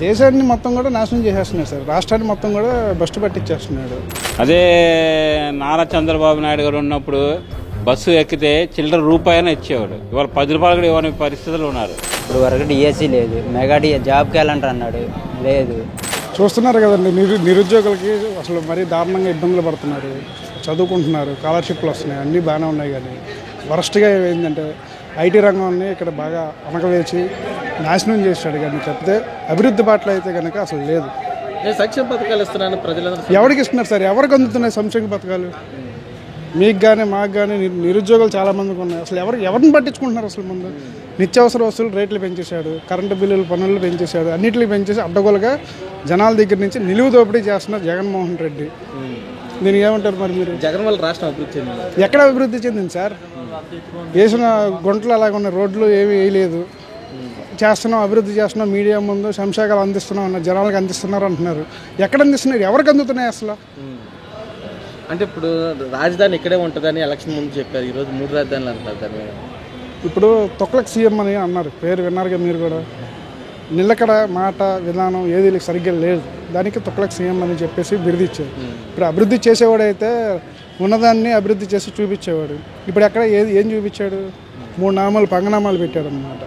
దేశాన్ని మొత్తం కూడా నాశనం చేసేస్తున్నాడు సార్. రాష్ట్రాన్ని మొత్తం కూడా బస్టు పట్టించేస్తున్నాడు. అదే నారా చంద్రబాబు నాయుడు గారు ఉన్నప్పుడు బస్సు ఎక్కితే చిల్లర రూపాయన ఇచ్చేవాడు. ఇవాళ 10 రూపాయలు కూడా ఇవ్వని పరిస్థితులు ఉన్నారు. ఇప్పుడు వరకు డిఎస్సీ లేదు, మెగా జాబ్కి వెళ్ళంటారు అన్నాడు, లేదు. చూస్తున్నారు కదండి, నిరుద్యోగులకి అసలు మరీ దారుణంగా ఇబ్బందులు పడుతున్నారు. చదువుకుంటున్నారు, స్కాలర్షిప్లు వస్తున్నాయి, అన్నీ బాగానే ఉన్నాయి. కానీ వరస్ట్గా ఏంటంటే ఐటీ రంగాన్ని ఇక్కడ బాగా అనకవేసి నాశనం చేశాడు. కానీ చెప్తే అభివృద్ధి బాటలు అయితే కనుక అసలు లేదు. సంక్షేమ పథకాలు ఇస్తున్నాను ప్రజలందరూ. ఎవరికి ఇస్తున్నారు సార్? ఎవరికి అందుతున్నాయి సంక్షేమ పథకాలు? మీకు కానీ మాకు కానీ నిరుద్యోగులు చాలామందికి ఉన్నాయి. అసలు ఎవరిని పట్టించుకుంటున్నారు? అసలు ముందు నిత్యావసర వస్తువులు రేట్లు పెంచేశాడు, కరెంటు బిల్లులు పన్నులు పెంచేశాడు, అన్నింటినీ పెంచేసి అడ్డగోలుగా జనాల దగ్గర నుంచి నిలువు దోపిడీ చేస్తున్నారు జగన్మోహన్ రెడ్డి. దీనికి ఏమంటారు మరి మీరు? జగన్ వల్ల రాష్ట్రం అభివృద్ధి చెందింది. ఎక్కడ అభివృద్ధి చెందింది సార్? వేసిన గుంటలు అలాగ ఉన్న రోడ్లు ఏమీ వేయలేదు. చేస్తున్నాం, అభివృద్ధి చేస్తున్నాం, మీడియా ముందు శంశాకాలు అందిస్తున్నాం అన్న జనాలకు అందిస్తున్నారు అంటున్నారు. ఎక్కడ అందిస్తున్నారు? ఎవరికి అందుతున్నాయి అసలు? అంటే ఇప్పుడు రాజధాని ఇక్కడే ఉంటుందని ఎలక్షన్ ముందు చెప్పారు. ఈరోజు 3 రాజధానులు అంటారు. దాన్ని ఇప్పుడు తొక్కలకు సీఎం అని అన్నారు, పేరు విన్నారుగా మీరు కూడా. నిలకడ మాట విధానం ఏది సరిగ్గా లేదు, దానికి తొక్కలకు సీఎం అని చెప్పేసి బిరుదిచ్చారు. ఇప్పుడు అభివృద్ధి చేసేవాడైతే ఉన్నదాన్ని అభివృద్ధి చేసి చూపించేవాడు. ఇప్పుడు ఎక్కడ ఏం చూపించాడు? 3 నామాలు పంగనామాలు పెట్టాడు అన్నమాట.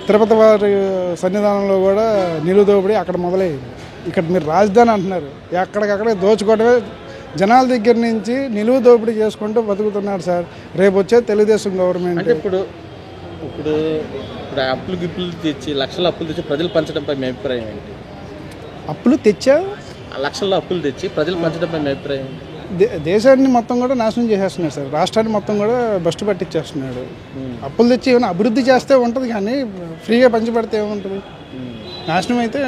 తిరుపతి వారి సన్నిధానంలో కూడా నిలువు దోపిడీ అక్కడ మొదలయ్యింది. ఇక్కడ మీరు రాజధాని అంటున్నారు, ఎక్కడికక్కడే దోచుకోవడమే. జనాల దగ్గర నుంచి నిలువు దోపిడీ చేసుకుంటూ బతుకుతున్నాడు సార్. రేపు వచ్చే తెలుగుదేశం గవర్నమెంట్. అంటే ఇప్పుడు అప్పులు గిప్పులు తెచ్చి లక్షల అప్పులు తెచ్చి ప్రజలు పంచడంపై మీ అభిప్రాయం ఏంటి? అప్పులు తెచ్చా లక్షల్లో అప్పులు తెచ్చి ప్రజలు పంచడంపై మీ అభిప్రాయం ఏంటి? దేశాన్ని మొత్తం కూడా నాశనం చేసేస్తున్నాడు సార్. రాష్ట్రాన్ని మొత్తం కూడా బస్టు పట్టించేస్తున్నాడు. అప్పులు తెచ్చి ఏమైనా అభివృద్ధి చేస్తే ఉంటుంది, కానీ ఫ్రీగా పంచిపెడితే ఏముంటుంది? నాశనం అయితే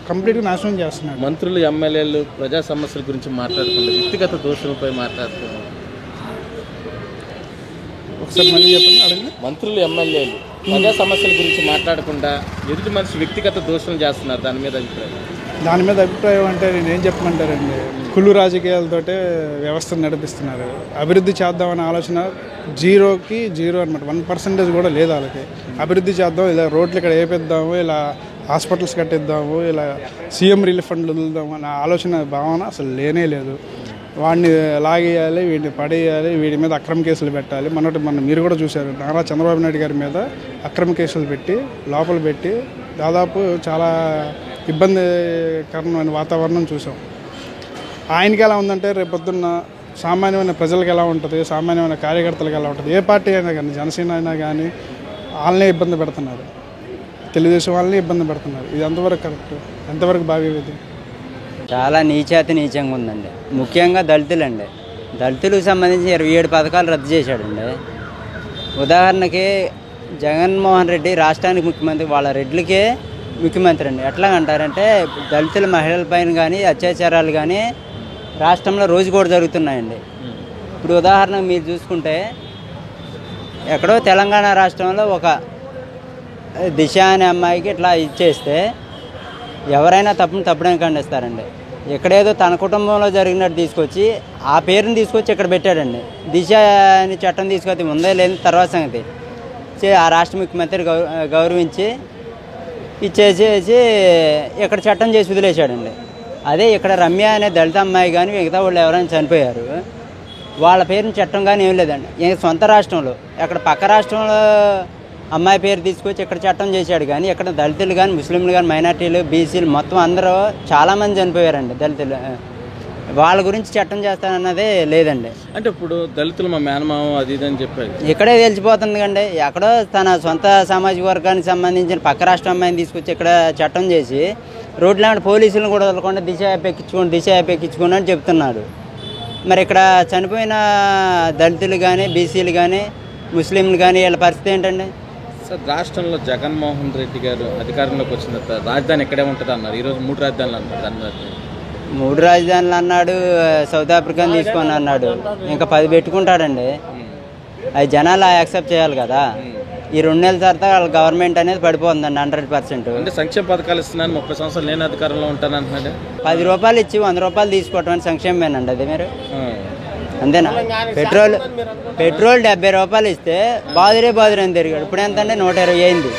కంప్లీట్గా నాశనం చేస్తున్నాడు. మంత్రులు, ఎమ్మెల్యేలు ప్రజా సమస్యల గురించి మాట్లాడుతున్నారు, వ్యక్తిగత దోషులపై మాట్లాడుతున్నారు. ఒకసారి మళ్ళీ చెప్పండి, అడగండి. మంత్రులు, ఎమ్మెల్యేలు ప్రజా సమస్యల గురించి మాట్లాడకుండా ఎదుటి మనిషి వ్యక్తిగత దోషులు చేస్తున్నారు. దాని మీద అభిప్రాయం అంటే నేను ఏం చెప్పమంటారండి? కుళ్ళు రాజకీయాలతోటే వ్యవస్థను నడిపిస్తున్నారు. అభివృద్ధి చేద్దామనే ఆలోచన జీరోకి జీరో అనమాట. 1% కూడా లేదు వాళ్ళకి. అభివృద్ధి చేద్దాం, ఇలా రోడ్లు ఇక్కడ వేపిద్దాము, ఇలా హాస్పిటల్స్ కట్టిద్దాము, ఇలా సీఎం రిలీఫ్ ఫండ్లు వదులుదాము అనే ఆలోచన భావన అసలు లేనే లేదు. వాడిని లాగేయాలి, వీడిని పడేయాలి, వీడి మీద అక్రమ కేసులు పెట్టాలి. మొన్న మీరు కూడా చూశారు, నారా చంద్రబాబు నాయుడు గారి మీద అక్రమ కేసులు పెట్టి లోపల పెట్టి దాదాపు చాలా ఇబ్బందికరమైన వాతావరణం చూసాం. ఆయనకి ఎలా ఉందంటే రేపొద్దున్న సామాన్యమైన ప్రజలకు ఎలా ఉంటుంది, సామాన్యమైన కార్యకర్తలకు ఎలా ఉంటుంది? ఏ పార్టీ అయినా కానీ, జనసేన అయినా కానీ వాళ్ళనే ఇబ్బంది పెడుతున్నారు, తెలుగుదేశం వాళ్ళని ఇబ్బంది పెడుతున్నారు. ఇది ఎంతవరకు కరెక్ట్? ఎంతవరకు భావ్యత? చాలా నీచంగా ఉందండి. ముఖ్యంగా దళితులండి. దళితులకు సంబంధించి 27 పథకాలు రద్దు చేశాడండి. ఉదాహరణకి జగన్మోహన్ రెడ్డి రాష్ట్రానికి ముఖ్యమంత్రి, వాళ్ళ రెడ్లకే ముఖ్యమంత్రి అండి. ఎట్లాగంటారంటే దళితుల మహిళలపైన కానీ అత్యాచారాలు కానీ రాష్ట్రంలో రోజు కూడా జరుగుతున్నాయండి. ఇప్పుడు ఉదాహరణకు మీరు చూసుకుంటే ఎక్కడో తెలంగాణ రాష్ట్రంలో ఒక దిశ అనే అమ్మాయికి ఇట్లా ఇచ్చేస్తే ఎవరైనా తప్పుడని ఖండిస్తారండి. ఎక్కడేదో తన కుటుంబంలో జరిగినట్టు తీసుకొచ్చి ఆ పేరుని తీసుకొచ్చి ఇక్కడ పెట్టాడండి. దిశ అని చట్టం తీసుకొచ్చి ముందే లేదు తర్వాత సంగతి ఆ రాష్ట్ర ముఖ్యమంత్రి గౌరవించి ఇచ్చేసేసి ఇక్కడ చట్టం చేసి వదిలేశాడండి. అదే ఇక్కడ రమ్య అనే దళిత అమ్మాయి కానీ మిగతా వాళ్ళు ఎవరైనా చనిపోయారు, వాళ్ళ పేరుని చట్టం కానీ ఏం లేదండి. సొంత రాష్ట్రంలో ఎక్కడ పక్క రాష్ట్రంలో అమ్మాయి పేరు తీసుకొచ్చి ఇక్కడ చట్టం చేశాడు. కానీ ఇక్కడ దళితులు కానీ, ముస్లింలు కానీ, మైనార్టీలు, బీసీలు మొత్తం అందరూ చాలామంది చనిపోయారండి. దళితులు వాళ్ళ గురించి చట్టం చేస్తానన్నదే లేదండి. అంటే ఇప్పుడు దళితులు మా మేనమామ అది ఇది అని చెప్పారు. ఇక్కడే తెలిసిపోతుంది కండి. ఎక్కడో తన సొంత సామాజిక వర్గానికి సంబంధించిన పక్క రాష్ట్రం అమ్మాయిని తీసుకొచ్చి ఇక్కడ చట్టం చేసి రోడ్ల పోలీసులను కూడా వదలకుండా దిశ యాప్ ఎక్కించుకోండి అని చెప్తున్నాడు. మరి ఇక్కడ చనిపోయిన దళితులు కానీ, బీసీలు కానీ, ముస్లింలు కానీ వీళ్ళ పరిస్థితి ఏంటండి? సార్, రాష్ట్రంలో జగన్మోహన్ రెడ్డి గారు అధికారంలోకి వచ్చిన తర్వాత రాజధాని ఎక్కడే ఉంటుంది అన్నారు. ఈరోజు 3 రాజధానులు అన్నారు. దాని 3 రాజధానులు అన్నాడు, సౌత్ ఆఫ్రికాని తీసుకొని అన్నాడు, ఇంకా 10 పెట్టుకుంటాడండి. అది జనాలు యాక్సెప్ట్ చేయాలి కదా. ఈ 2 నెలల తర్వాత వాళ్ళ గవర్నమెంట్ అనేది పడిపోతుందండి 100%. అంటే సంక్షేమ పథకాలు ఇస్తున్నాను, 30 సంవత్సరాలు నేను అధికారంలో ఉంటాను అంటున్నాడు. 10 రూపాయలు ఇచ్చి 100 రూపాయలు తీసుకోవటం సంక్షేమమేనండి అది. మీరు అంతేనా? పెట్రోల్ 70 రూపాయలు ఇస్తే బాదురే అని తిరిగాడు. ఇప్పుడు ఎంత అండి? 120 అయింది.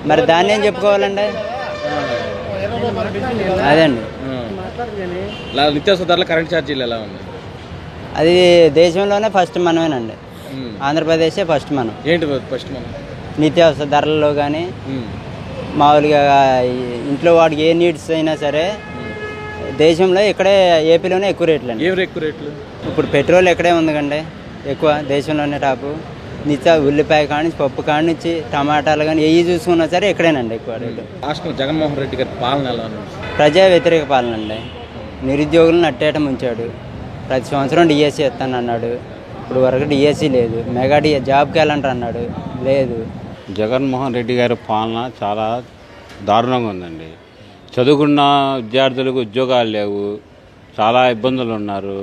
మరి దాన్ని ఏం చెప్పుకోవాలండి? అదండి. నిత్యావసర ధరల కరెంట్ ఛార్జీలు ఎలా ఉంది? అది దేశంలోనే ఫస్ట్ మనమేనండి. ఆంధ్రప్రదేశే ఫస్ట్ మనం. ఏంటి ఫస్ట్ మనం? నిత్యావసర ధరల్లో కానీ మామూలుగా ఇంట్లో వాడికి ఏ నీడ్స్ అయినా సరే దేశంలో ఇక్కడే ఏపీలోనే ఎక్కువ రేట్లు అండి. ఏం ఎక్కువ రేట్లు? ఇప్పుడు పెట్రోల్ ఎక్కడే ఉంది కండి ఎక్కువ, దేశంలోనే టాపు. ఉల్లిపాయ కానించి పప్పు కానించి టమాటాలు కానీ ఏవి చూసుకున్నా సరే ఇక్కడేనండి ఎక్కువ రేటు. రాష్ట్రంలో జగన్మోహన్ రెడ్డి గారి పాలన ఎలా ఉంది? ప్రజా వ్యతిరేక పాలన అండి. నిరుద్యోగులను అట్టేట ముంచాడు. ప్రతి సంవత్సరం డిఎస్సీ ఇస్తాను అన్నాడు, ఇప్పుడు వరకు డిఎస్సీ లేదు. మెగా జాబ్కి వెళ్ళంటారు అన్నాడు, లేదు. జగన్మోహన్ రెడ్డి గారి పాలన చాలా దారుణంగా ఉందండి. చదువుకున్న విద్యార్థులకు ఉద్యోగాలు లేవు, చాలా ఇబ్బందులు ఉన్నారు.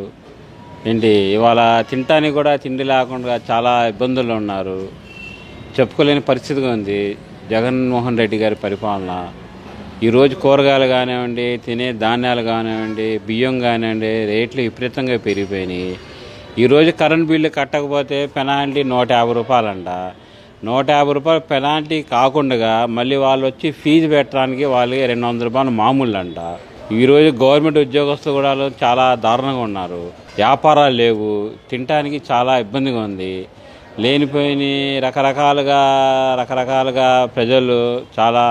ఏంటి ఇవాళ తినటానికి కూడా తిండి లేకుండా చాలా ఇబ్బందులు ఉన్నారు. చెప్పుకోలేని పరిస్థితిగా ఉంది జగన్మోహన్ రెడ్డి గారి పరిపాలన. ఈరోజు కూరగాయలు కానివ్వండి, తినే ధాన్యాలు కానివ్వండి, బియ్యం కానివ్వండి, రేట్లు విపరీతంగా పెరిగిపోయినాయి. ఈరోజు కరెంట్ బిల్లు కట్టకపోతే పెనాల్టీ 150 రూపాయలంట. 150 రూపాయలు పెనాల్టీ కాకుండా మళ్ళీ వాళ్ళు వచ్చి ఫీజు పెట్టడానికి వాళ్ళకి 200 రూపాయలు మామూలు అంట. ఈరోజు గవర్నమెంట్ ఉద్యోగస్తులు కూడా చాలా దారుణంగా ఉన్నారు. వ్యాపారాలు లేవు, తినటానికి చాలా ఇబ్బందిగా ఉంది. లేనిపోయిన రకరకాలుగా ప్రజలు చాలా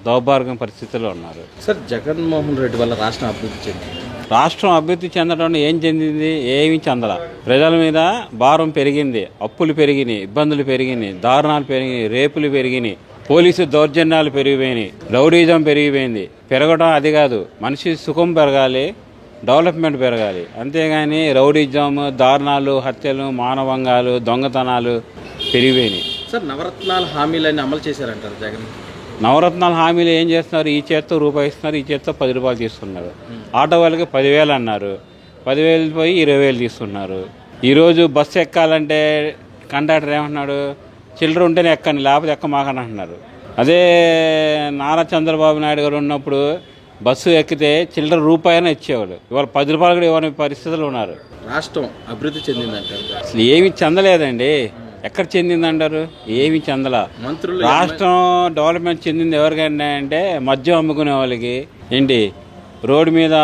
దౌర్భాగ్య పరిస్థితుల్లో ఉన్నారు. సార్, జగన్మోహన్ రెడ్డి వల్ల రాష్ట్రం అభివృద్ధి చెందింది. రాష్ట్రం అభివృద్ధి చెందడం ఏం చెందింది? ఏమీ చెందల. ప్రజల మీద భారం పెరిగింది, అప్పులు పెరిగినాయి, ఇబ్బందులు పెరిగినాయి, దారుణాలు పెరిగినాయి, రేపులు పెరిగినాయి, పోలీసు దౌర్జన్యాలు పెరిగిపోయినాయి, రౌడీజం పెరిగిపోయింది. పెరగడం అది కాదు, మనిషి సుఖం పెరగాలి, డెవలప్మెంట్ పెరగాలి. అంతేగాని రౌడీజం, దారుణాలు, హత్యలు, మానవంగాలు, దొంగతనాలు పెరిగిపోయినాయి. సార్, నవరత్నాల హామీలన్నీ అమలు చేశారంటారు జగన్? నవరత్నాల హామీలు ఏం చేస్తున్నారు? ఈ చేత్తో రూపాయి ఇస్తున్నారు, ఈ చేత్తో 10 రూపాయలు తీసుకున్నారు. ఆటో వాళ్ళకి 10,000 అన్నారు, 10,000 పోయి 20,000 తీసుకున్నారు. ఈరోజు బస్సు ఎక్కాలంటే కండక్టర్ ఏమంటున్నాడు? చిల్లర ఉంటేనే ఎక్కండి, లేకపోతే ఎక్కమాకని అంటున్నారు. అదే నారా చంద్రబాబు నాయుడు గారు ఉన్నప్పుడు బస్సు ఎక్కితే చిల్లర రూపాయనే ఇచ్చేవాడు. ఇవాళ 10 రూపాయలు కూడా ఇవ్వని పరిస్థితులు ఉన్నారు. రాష్ట్రం అభివృద్ధి చెందిందంటారు? అసలు ఏమి చెందలేదండి. ఎక్కడ చెందిందంటారు? ఏమి చెందల. మంత్రులు రాష్ట్రం డెవలప్మెంట్ చెందింది ఎవరికైనా అంటే మద్యం అమ్ముకునే వాళ్ళకి, ఏంటి రోడ్డు మీద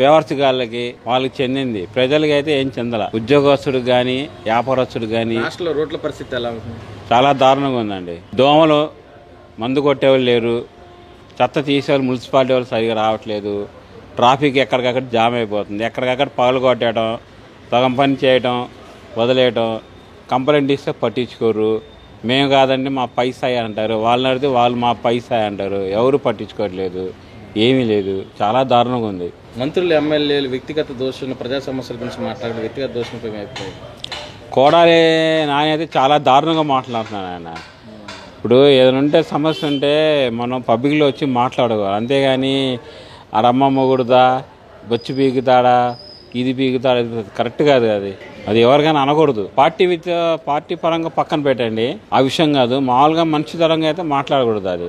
బేవర్సగాళ్ళకి, వాళ్ళకి చెందింది. ప్రజలకి అయితే ఏం చెందల. ఉద్యోగస్తుడికి కానీ వ్యాపారస్తుడికి కానీ. రాష్ట్రంలో రోడ్ల పరిస్థితి ఎలా ఉంటుంది? చాలా దారుణంగా ఉందండి. దోమలు, మందు కొట్టేవాళ్ళు లేరు, చెత్త తీసేవాళ్ళు మున్సిపాలిటీ వాళ్ళు సరిగా రావట్లేదు, ట్రాఫిక్ ఎక్కడికక్కడ జామ్ అయిపోతుంది, ఎక్కడికక్కడ పగలు కొట్టేయడం, సగం పని చేయటం, వదిలేయటం, కంప్లైంట్ ఇస్తే పట్టించుకోరు. మేము కాదండి మా పైసాయి అంటారు, వాళ్ళని అడిగితే వాళ్ళు మా పైసాయి అంటారు. ఎవరు పట్టించుకోవట్లేదు, ఏమీ లేదు. చాలా దారుణంగా ఉంది. మంత్రులు, ఎమ్మెల్యేలు వ్యక్తిగత దోషులను, ప్రజా సమస్యల గురించి మాట్లాడే వ్యక్తిగత దోషులపై అయిపోయాయి. కోడాలి నాని అయితే చాలా దారుణంగా మాట్లాడుతున్నాను ఆయన. ఇప్పుడు ఏదైనా ఉంటే సమస్య ఉంటే మనం పబ్లిక్లో వచ్చి మాట్లాడుకోవాలి, అంతేగాని ఆ రమ్మ మొగుడుదా, బొచ్చు పీకుతాడా, ఇది పీకుతాడా, కరెక్ట్ కాదు. అది ఎవరికైనా అనకూడదు. పార్టీ పరంగా పక్కన పెట్టండి, ఆ విషయం కాదు. మామూలుగా మనిషి తరంగా అయితే మాట్లాడకూడదు. అది